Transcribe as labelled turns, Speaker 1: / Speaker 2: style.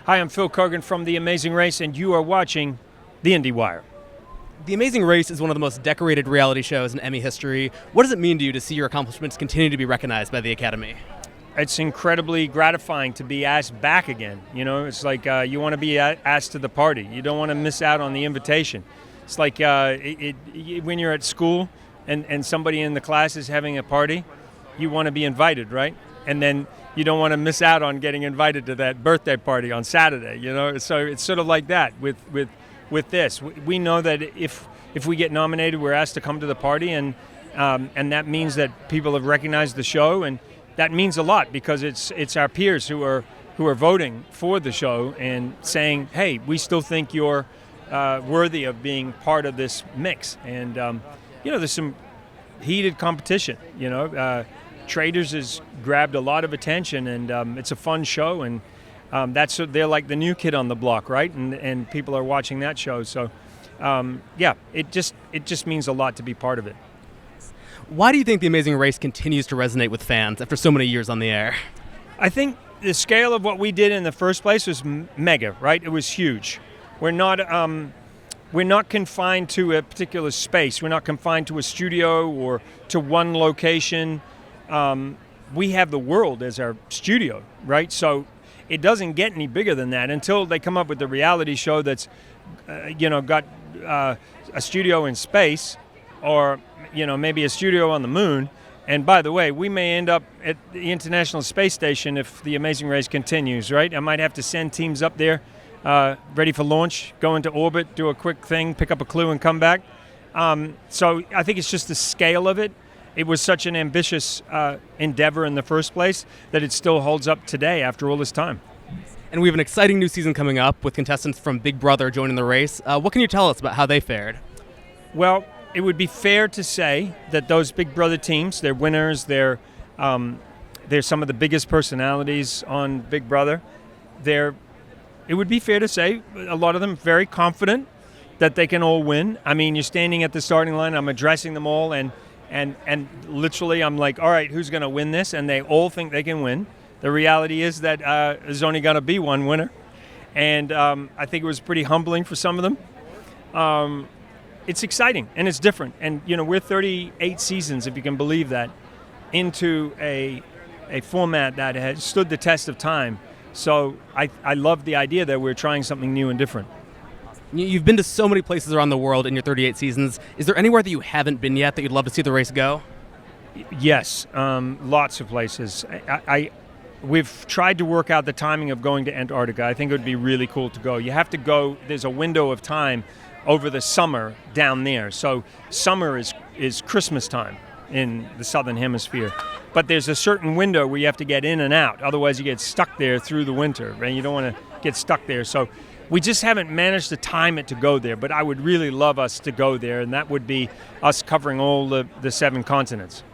Speaker 1: Hi, I'm Phil Keoghan from The Amazing Race, and you are watching the IndieWire.
Speaker 2: The Amazing Race is one of the most decorated reality shows in Emmy history. What does it mean to you to see your accomplishments continue to be recognized by the Academy?
Speaker 1: It's incredibly gratifying to be asked back again. You know, it's like you want to be asked to the party. You don't want to miss out on the invitation. It's like when you're at school and somebody in the class is having a party, you want to be invited, right? And then you don't want to miss out on getting invited to that birthday party on Saturday, you know? So it's sort of like that with this. We know that if we get nominated, we're asked to come to the party, and that means that people have recognized the show, and that means a lot because it's our peers who are voting for the show and saying, hey, we still think you're worthy of being part of this mix. And, there's some heated competition, Traders has grabbed a lot of attention, and it's a fun show, and they're like the new kid on the block, right? And people are watching that show. So, it just means a lot to be part of it.
Speaker 2: Why do you think The Amazing Race continues to resonate with fans after so many years on the air?
Speaker 1: I think the scale of what we did in the first place was mega, right? It was huge. We're not confined to a particular space. We're not confined to a studio or to one location. We have the world as our studio, right? So it doesn't get any bigger than that until they come up with the reality show that's, got a studio in space, or maybe a studio on the moon. And by the way, we may end up at the International Space Station if The Amazing Race continues, right? I might have to send teams up there, ready for launch, go into orbit, do a quick thing, pick up a clue, and come back. So I think it's just the scale of it. It was such an ambitious endeavor in the first place that it still holds up today after all this time.
Speaker 2: And we have an exciting new season coming up with contestants from Big Brother joining the race. What can you tell us about how they fared?
Speaker 1: Well, it would be fair to say that those Big Brother teams, they're winners, they're some of the biggest personalities on Big Brother. It would be fair to say a lot of them very confident that they can all win. I mean, you're standing at the starting line, I'm addressing them all, and literally I'm like, all right, who's going to win this? And they all think they can win. The reality is that there's only going to be one winner. And I think it was pretty humbling for some of them. It's exciting and it's different. And, we're 38 seasons, if you can believe that, into a format that has stood the test of time. So I love the idea that we're trying something new and different.
Speaker 2: You've been to so many places around the world in your 38 seasons. Is there anywhere that you haven't been yet that you'd love to see the race go?
Speaker 1: Yes, lots of places. We've tried to work out the timing of going to Antarctica. I think it would be really cool to go. You have to go, there's a window of time over the summer down there. So summer is Christmas time in the southern hemisphere. But there's a certain window where you have to get in and out. Otherwise you get stuck there through the winter, and you don't want to get stuck there. So we just haven't managed to time it to go there, but I would really love us to go there, and that would be us covering all the 7 continents.